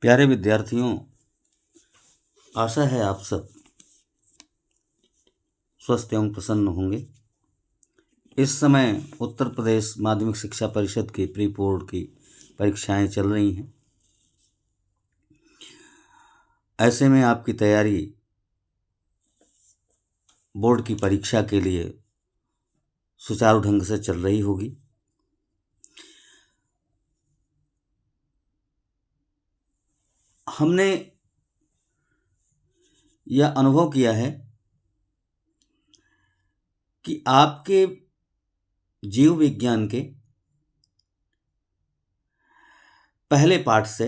प्यारे विद्यार्थियों, आशा है आप सब स्वस्थ एवं प्रसन्न होंगे। इस समय उत्तर प्रदेश माध्यमिक शिक्षा परिषद की प्री बोर्ड की परीक्षाएं चल रही हैं। ऐसे में आपकी तैयारी बोर्ड की परीक्षा के लिए सुचारू ढंग से चल रही होगी। हमने यह अनुभव किया है कि आपके जीव विज्ञान के पहले पाठ से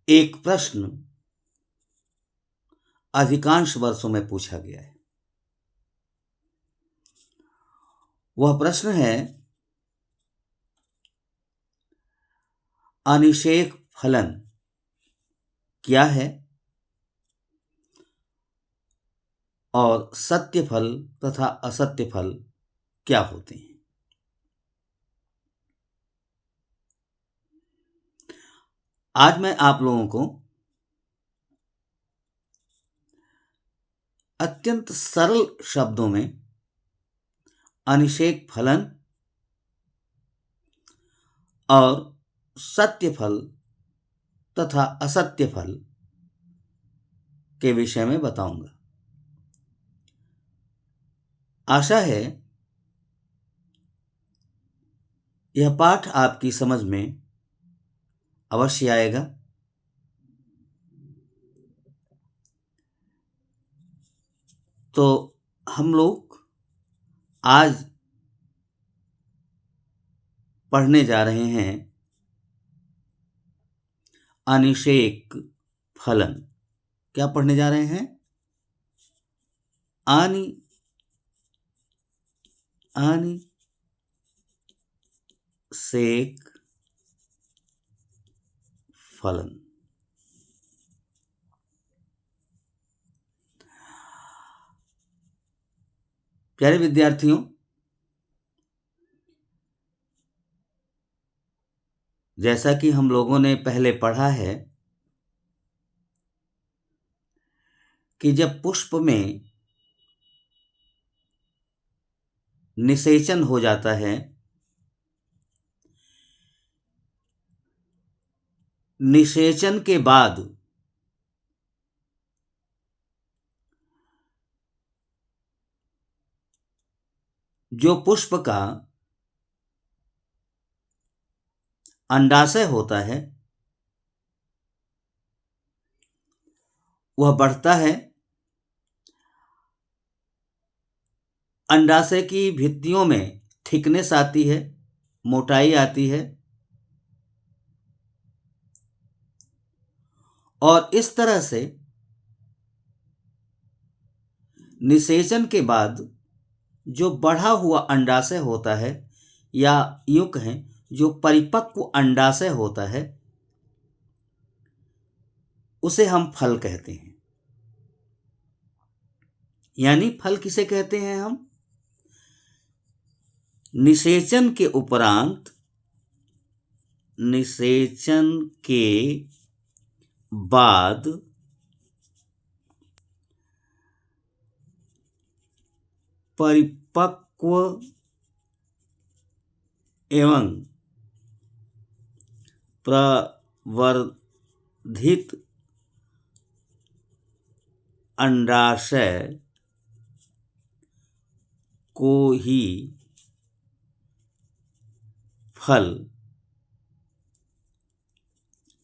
एक प्रश्न अधिकांश वर्षों में पूछा गया है। वह प्रश्न है, अनिषेक फलन क्या है और सत्य फल तथा असत्य फल क्या होते हैं। आज मैं आप लोगों को अत्यंत सरल शब्दों में अनिषेक फलन और सत्य फल तथा असत्य फल के विषय में बताऊंगा। आशा है यह पाठ आपकी समझ में अवश्य आएगा। तो हम लोग आज पढ़ने जा रहे हैं अनिषेक फलन। क्या पढ़ने जा रहे हैं? अनिषेक फलन। प्यारे विद्यार्थियों, जैसा कि हम लोगों ने पहले पढ़ा है कि जब पुष्प में निषेचन हो जाता है, निषेचन के बाद जो पुष्प का अंडाशय होता है वह बढ़ता है। अंडाशय की भित्तियों में थिकनेस आती है, मोटाई आती है, और इस तरह से निषेचन के बाद जो बढ़ा हुआ अंडाशय होता है, या यूं कहें जो परिपक्व अंडाशय होता है, उसे हम फल कहते हैं। यानी फल किसे कहते हैं हम? निषेचन के उपरांत, निषेचन के बाद परिपक्व एवं प्रवर्धित अंडाशय को ही फल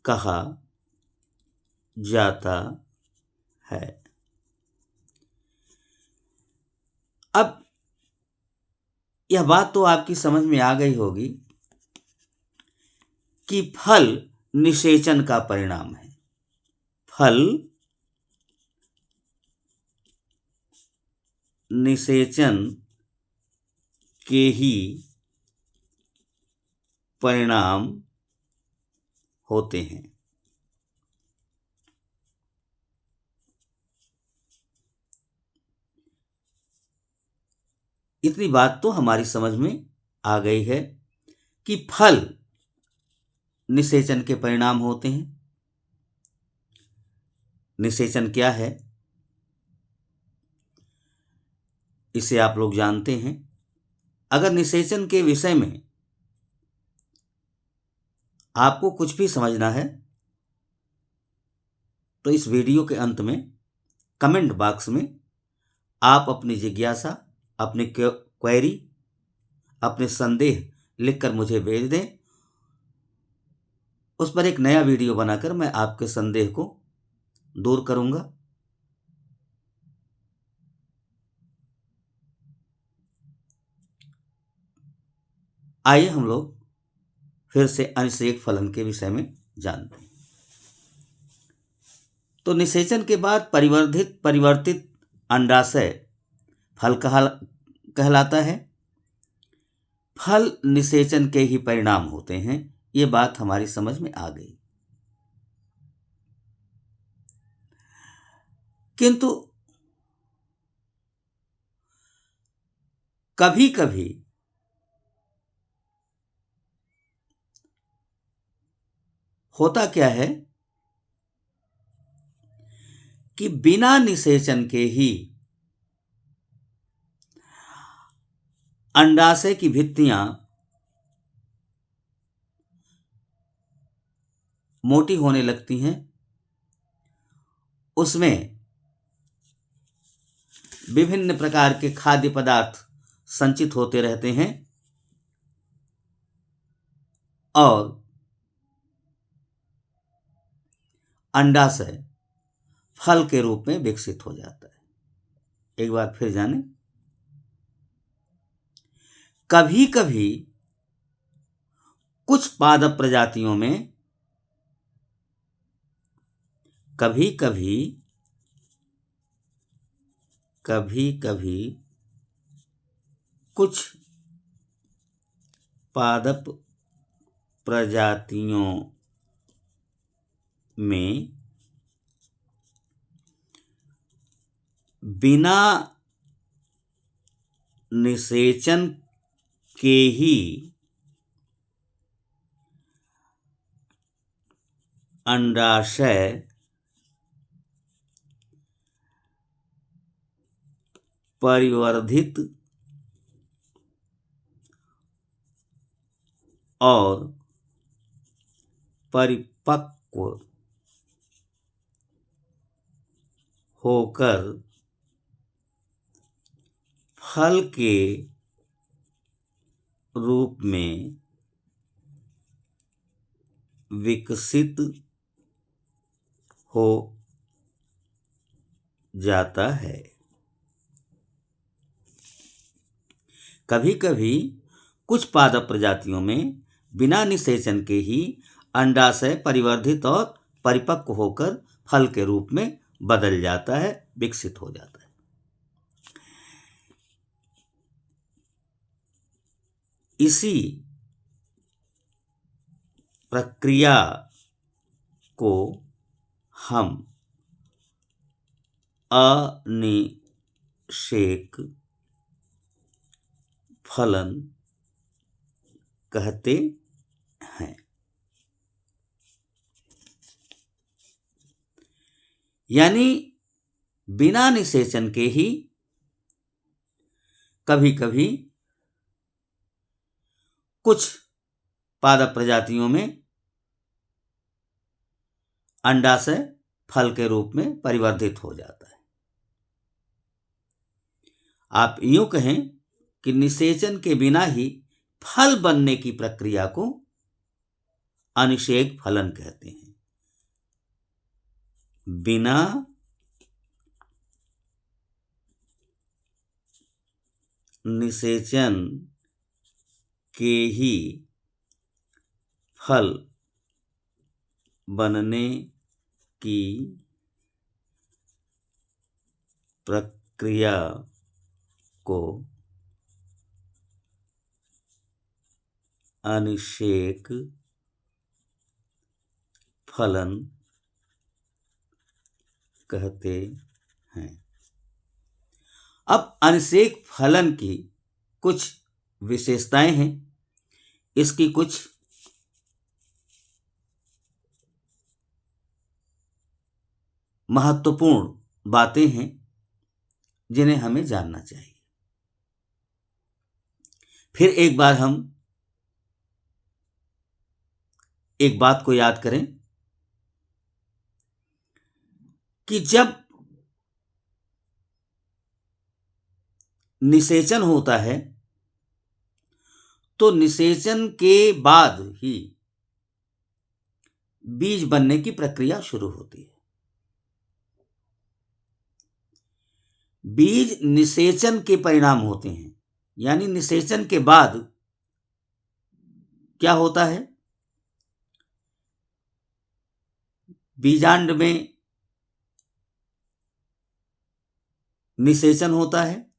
कहा जाता है। अब यह बात तो आपकी समझ में आ गई होगी कि फल निषेचन का परिणाम है। फल निषेचन के ही परिणाम होते हैं। इतनी बात तो हमारी समझ में आ गई है कि फल निषेचन के परिणाम होते हैं। निषेचन क्या है इसे आप लोग जानते हैं। अगर निषेचन के विषय में आपको कुछ भी समझना है तो इस वीडियो के अंत में कमेंट बॉक्स में आप अपनी जिज्ञासा, अपनी क्वेरी, अपने संदेह लिखकर मुझे भेज दें। उस पर एक नया वीडियो बनाकर मैं आपके संदेह को दूर करूंगा। आइए हम लोग फिर से अनिषेक फलन के विषय में जानते हैं। तो निषेचन के बाद परिवर्तित अंडाशय फल कहलाता है। फल निषेचन के ही परिणाम होते हैं, ये बात हमारी समझ में आ गई। किंतु कभी कभी होता क्या है कि बिना निषेचन के ही अंडाशय की भित्तियां मोटी होने लगती हैं, उसमें विभिन्न प्रकार के खाद्य पदार्थ संचित होते रहते हैं और अंडाशय फल के रूप में विकसित हो जाता है। एक बार फिर जानें, कभी कभी कुछ पादप प्रजातियों में कभी कभी कुछ पादप प्रजातियों में बिना निषेचन के ही अंडाशय परिवर्धित और परिपक्व होकर फल के रूप में विकसित हो जाता है। कभी कभी कुछ पादप प्रजातियों में बिना निषेचन के ही अंडाशय परिवर्धित और परिपक्व होकर फल के रूप में बदल जाता है, विकसित हो जाता है। इसी प्रक्रिया को हम अनिषेक फलन कहते हैं। यानी बिना निषेचन के ही कभी कभी कुछ पादप प्रजातियों में अंडाशय फल के रूप में परिवर्तित हो जाता है। आप यूं कहें कि निषेचन के बिना ही फल बनने की प्रक्रिया को अनिषेक फलन कहते हैं। बिना निषेचन के ही फल बनने की प्रक्रिया को अनिषेक फलन कहते हैं। अब अनिषेक फलन की कुछ विशेषताएं हैं, इसकी कुछ महत्वपूर्ण बातें हैं जिन्हें हमें जानना चाहिए। फिर एक बार हम एक बात को याद करें कि जब निषेचन होता है तो निषेचन के बाद ही बीज बनने की प्रक्रिया शुरू होती है। बीज निषेचन के परिणाम होते हैं, यानी निषेचन के बाद क्या होता है, बीजांड में निषेचन होता है,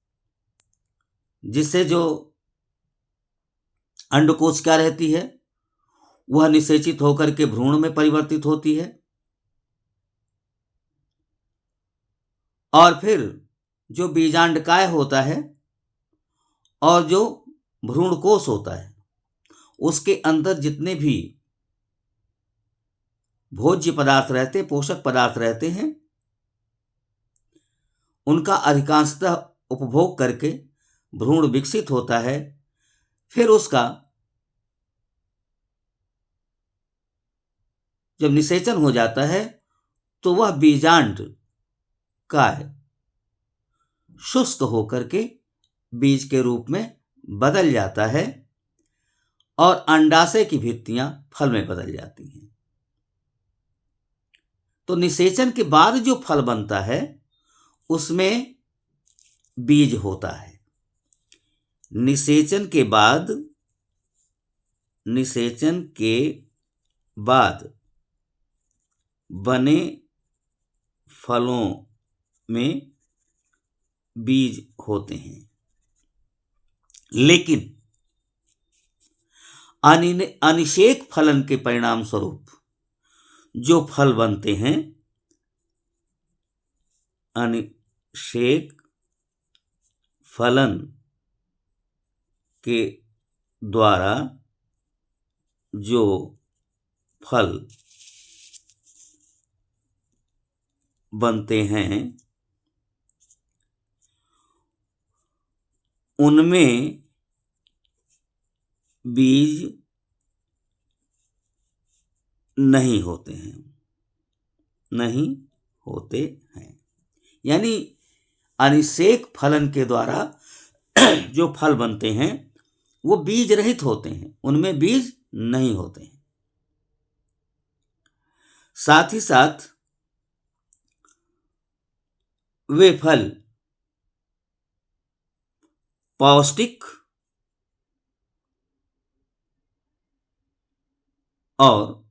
जिससे जो अंडकोश क्या रहती है, वह निषेचित होकर के भ्रूण में परिवर्तित होती है और फिर जो बीजांडकाय होता है और जो भ्रूणकोश होता है उसके अंदर जितने भी भोज्य पदार्थ रहते, पोषक पदार्थ रहते हैं, उनका अधिकांशतः उपभोग करके भ्रूण विकसित होता है। फिर उसका जब निषेचन हो जाता है तो वह बीजांड काय शुष्क होकर के बीज के रूप में बदल जाता है और अंडाशय की भित्तियां फल में बदल जाती हैं। तो निषेचन के बाद जो फल बनता है उसमें बीज होता है। निषेचन के बाद बने फलों में बीज होते हैं, लेकिन अनिषेक फलन के परिणाम स्वरूप जो फल बनते हैं, अनिषेक फलन के द्वारा जो फल बनते हैं उनमें बीज नहीं होते हैं, यानी अनिषेक फलन के द्वारा जो फल बनते हैं वो बीज रहित होते हैं, उनमें बीज नहीं होते हैं। साथ ही साथ वे फल पौष्टिक और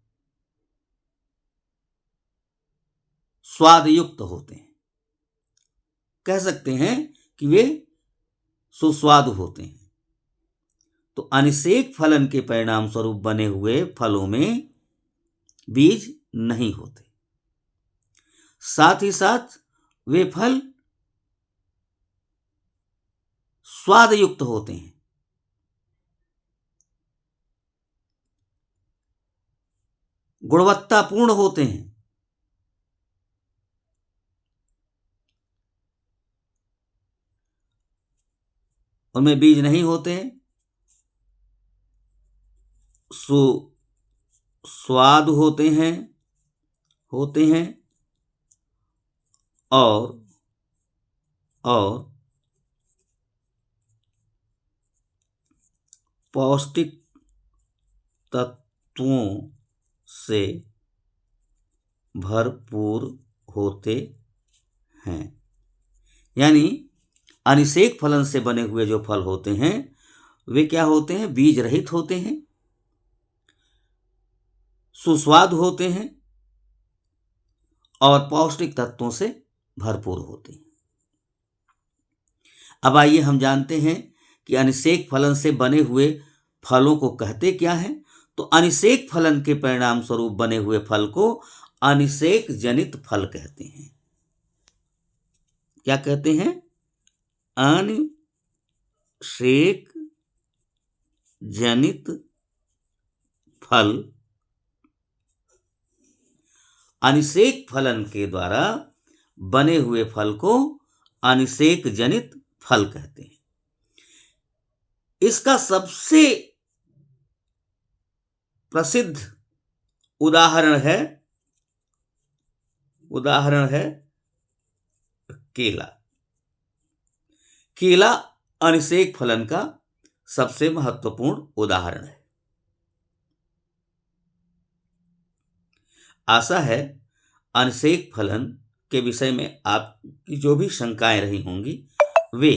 स्वादयुक्त होते हैं। कह सकते हैं कि वे सुस्वादु होते हैं। तो अनिषेक फलन के परिणाम स्वरूप बने हुए फलों में बीज नहीं होते। साथ ही साथ वे फल स्वादयुक्त होते हैं। गुणवत्तापूर्ण होते हैं। उनमें बीज नहीं होते हैं। सुस्वाद होते हैं और पौष्टिक तत्वों से भरपूर होते हैं। यानी अनिषेक फलन से बने हुए जो फल होते हैं वे क्या होते हैं, बीज रहित होते हैं, सुस्वाद होते हैं और पौष्टिक तत्वों से भरपूर होते हैं। अब आइए हम जानते हैं कि अनिषेक फलन से बने हुए फलों को कहते क्या हैं। तो अनिषेक फलन के परिणाम स्वरूप बने हुए फल को अनिषेक जनित फल कहते हैं। क्या कहते हैं? अनिषेक जनित फल अनिषेक फलन के द्वारा बने हुए फल को अनिषेक जनित फल कहते हैं। इसका सबसे प्रसिद्ध उदाहरण है केला। केला अनिषेक फलन का सबसे महत्वपूर्ण उदाहरण है। आशा है अनिषेक फलन के विषय में आपकी जो भी शंकाएं रही होंगी वे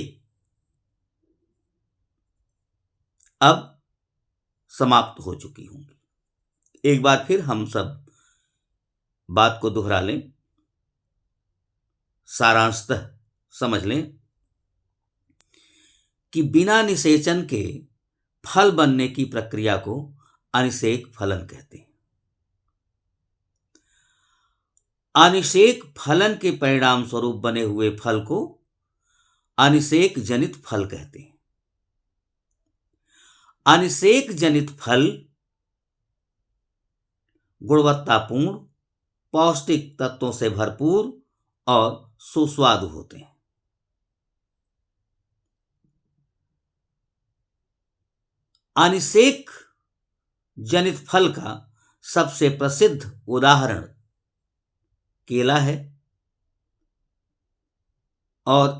अब समाप्त हो चुकी होंगी। एक बार फिर हम सब बात को दोहरा लें, सारांशतः समझ लें कि बिना निषेचन के फल बनने की प्रक्रिया को अनिषेक फलन कहते हैं। अनिषेक फलन के परिणाम स्वरूप बने हुए फल को अनिषेक जनित फल कहते हैं। अनिषेक जनित फल गुणवत्तापूर्ण, पौष्टिक तत्वों से भरपूर और सुस्वादु होते हैं। अनिषेक जनित फल का सबसे प्रसिद्ध उदाहरण केला है और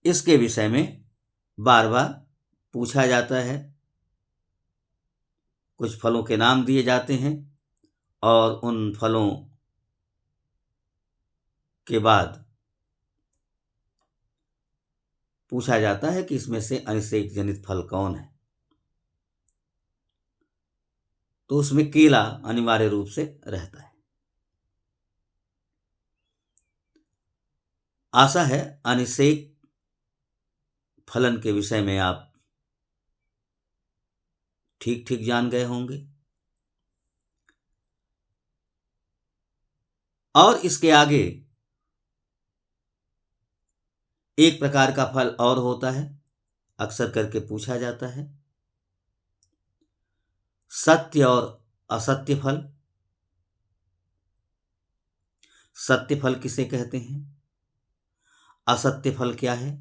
इसके विषय में बार बार पूछा जाता है। कुछ फलों के नाम दिए जाते हैं और उन फलों के बाद पूछा जाता है कि इसमें से अनिषेक जनित फल कौन है, तो उसमें केला अनिवार्य रूप से रहता है। आशा है अनिषेक फलन के विषय में आप ठीक ठीक जान गए होंगे। और इसके आगे एक प्रकार का फल और होता है, अक्सर करके पूछा जाता है, सत्य और असत्य फल। सत्य फल किसे कहते हैं, असत्य फल क्या है?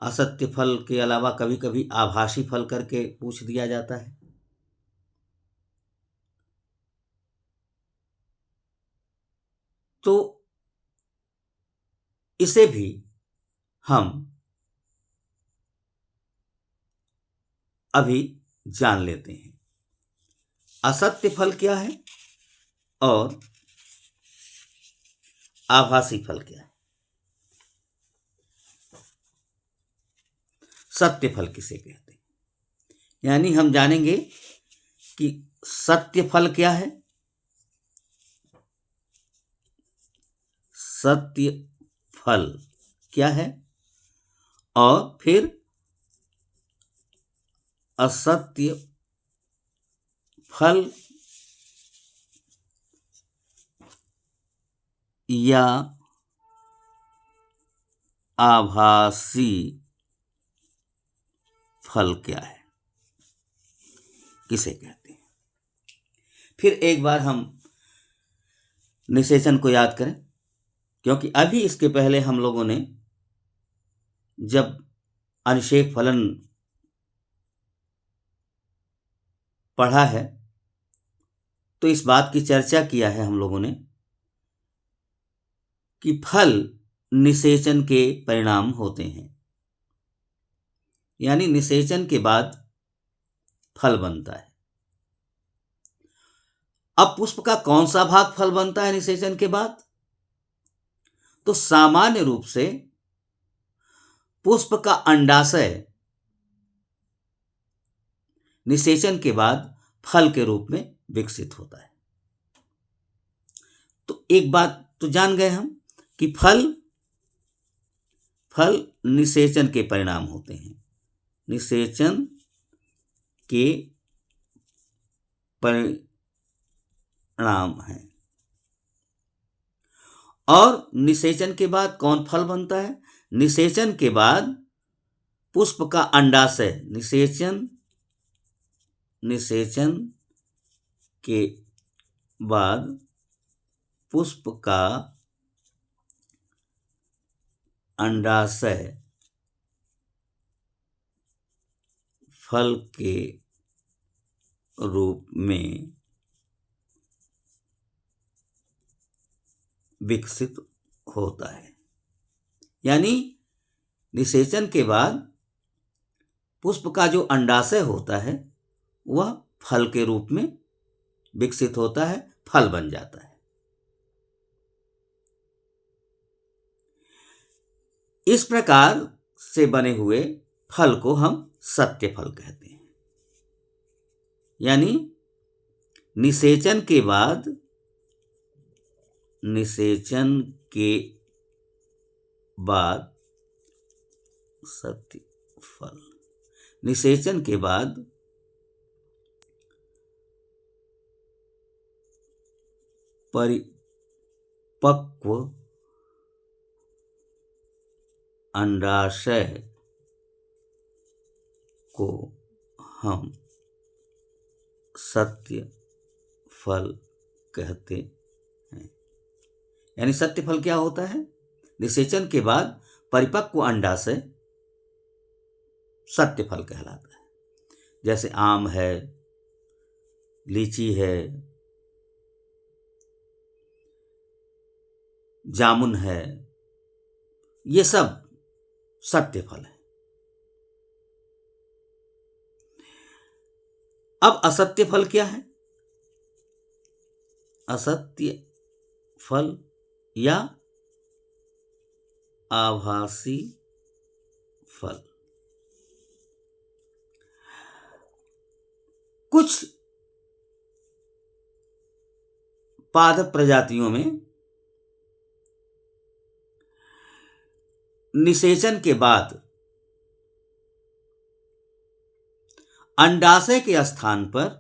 असत्य फल के अलावा कभी कभी आभासी फल करके पूछ दिया जाता है। तो इसे भी हम अभी जान लेते हैं। असत्य फल क्या है और आभासी फल क्या है। सत्य फल किसे कहते हैं, यानी हम जानेंगे कि सत्य फल क्या है, सत्य फल क्या है, और फिर असत्य फल या आभासी फल क्या है, किसे कहते हैं। फिर एक बार हम निषेचन को याद करें, क्योंकि अभी इसके पहले हम लोगों ने जब अनिषेक फलन पढ़ा है तो इस बात की चर्चा किया है हम लोगों ने कि फल निषेचन के परिणाम होते हैं, यानी निषेचन के बाद फल बनता है। अब पुष्प का कौन सा भाग फल बनता है निषेचन के बाद? तो सामान्य रूप से पुष्प का अंडाशय निषेचन के बाद फल के रूप में विकसित होता है। तो एक बात तो जान गए हम कि फल निषेचन के परिणाम होते हैं, निषेचन के परिणाम हैं। और निषेचन के बाद कौन फल बनता है? निषेचन के बाद पुष्प का अंडाशय, निषेचन के बाद पुष्प का अंडाशय फल के रूप में विकसित होता है। यानी निषेचन के बाद पुष्प का जो अंडाशय होता है वह फल के रूप में विकसित होता है, फल बन जाता है। इस प्रकार से बने हुए फल को हम सत्य फल कहते हैं। यानी निषेचन के बाद सत्य फल, निषेचन के बाद परिपक्व अंडाशय को हम सत्य फल कहते हैं। यानी सत्य फल क्या होता है? निषेचन के बाद परिपक्व अंडाशय सत्य फल कहलाता है। जैसे आम है, लीची है, जामुन है, ये सब सत्य फल है। अब असत्य फल क्या है? असत्य फल या आभासी फल। कुछ पादप प्रजातियों में निषेचन के बाद अंडाशय के स्थान पर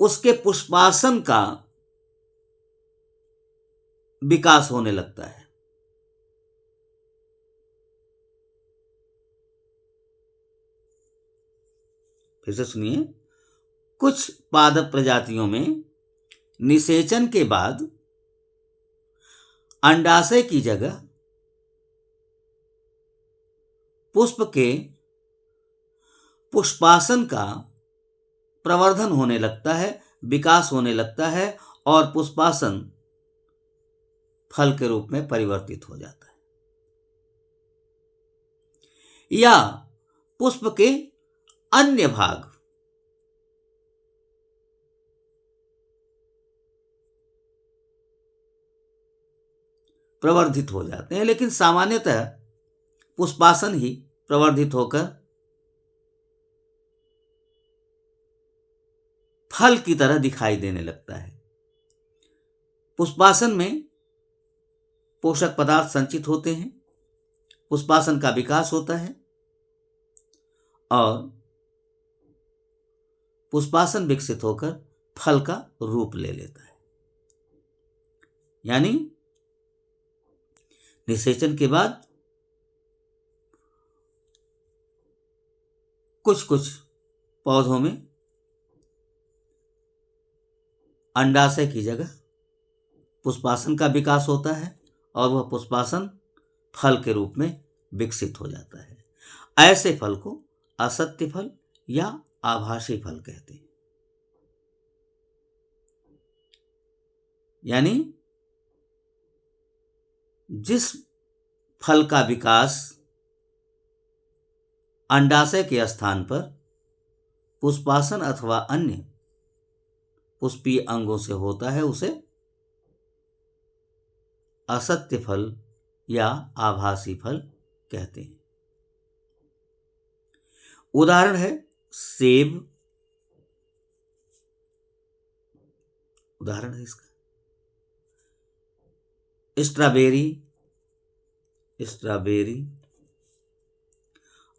उसके पुष्पासन का विकास होने लगता है। फिर से सुनिए, कुछ पादप प्रजातियों में निषेचन के बाद अंडाशय की जगह पुष्प के पुष्पासन का प्रवर्धन होने लगता है, विकास होने लगता है और पुष्पासन फल के रूप में परिवर्तित हो जाता है। या पुष्प के अन्य भाग प्रवर्धित हो जाते हैं, लेकिन सामान्यतः पुष्पासन ही प्रवर्धित होकर फल की तरह दिखाई देने लगता है। पुष्पासन में पोषक पदार्थ संचित होते हैं, पुष्पासन का विकास होता है और पुष्पासन विकसित होकर फल का रूप ले लेता है। यानी निषेचन के बाद कुछ कुछ पौधों में अंडाशय की जगह पुष्पासन का विकास होता है और वह पुष्पासन फल के रूप में विकसित हो जाता है। ऐसे फल को असत्य फल या आभासी फल कहते हैं। यानी जिस फल का विकास अंडाशय के स्थान पर पुष्पासन अथवा अन्य पुष्पीय अंगों से होता है, उसे असत्य फल या आभासी फल कहते हैं। उदाहरण है सेब, उदाहरण है इसका स्ट्रॉबेरी,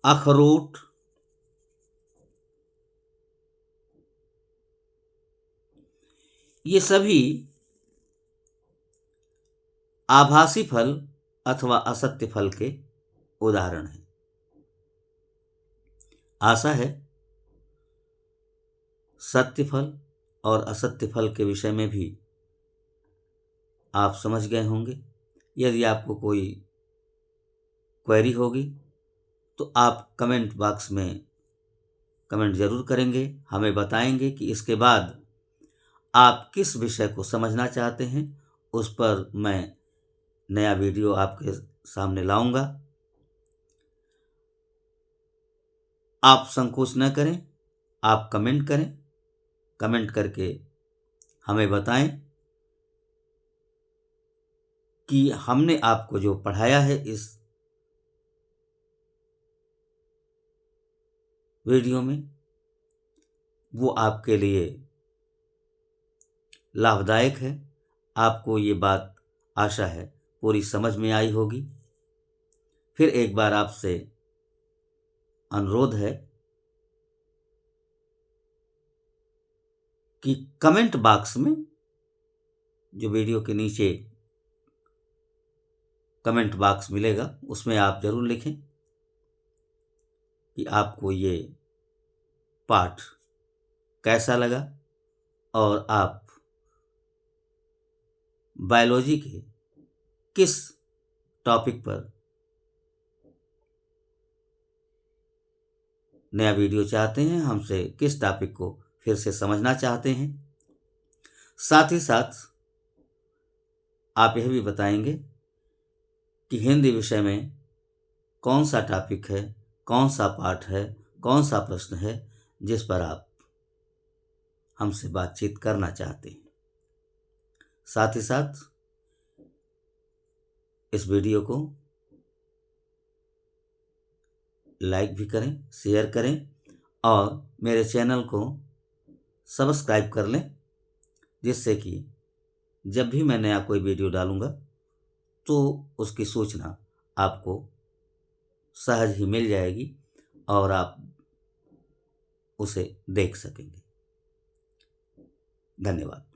अखरोट, ये सभी आभासी फल अथवा असत्य फल के उदाहरण हैं। आशा है सत्य फल और असत्य फल के विषय में भी आप समझ गए होंगे। यदि आपको कोई क्वेरी होगी तो आप कमेंट बॉक्स में कमेंट ज़रूर करेंगे, हमें बताएंगे कि इसके बाद आप किस विषय को समझना चाहते हैं। उस पर मैं नया वीडियो आपके सामने लाऊंगा। आप संकोच न करें, आप कमेंट करें, कमेंट करके हमें बताएं कि हमने आपको जो पढ़ाया है इस वीडियो में वो आपके लिए लाभदायक है। आपको ये बात आशा है पूरी समझ में आई होगी। फिर एक बार आपसे अनुरोध है कि कमेंट बॉक्स में, जो वीडियो के नीचे कमेंट बॉक्स मिलेगा, उसमें आप ज़रूर लिखें कि आपको ये पाठ कैसा लगा और आप बायोलॉजी के किस टॉपिक पर नया वीडियो चाहते हैं, हमसे किस टॉपिक को फिर से समझना चाहते हैं। साथ ही साथ आप यह भी बताएंगे कि हिंदी विषय में कौन सा टॉपिक है, कौन सा पाठ है, कौन सा प्रश्न है जिस पर आप हमसे बातचीत करना चाहते हैं। साथ ही साथ इस वीडियो को लाइक भी करें, शेयर करें और मेरे चैनल को सब्सक्राइब कर लें, जिससे कि जब भी मैं नया कोई वीडियो डालूंगा तो उसकी सूचना आपको सहज ही मिल जाएगी और आप उसे देख सकेंगे। धन्यवाद।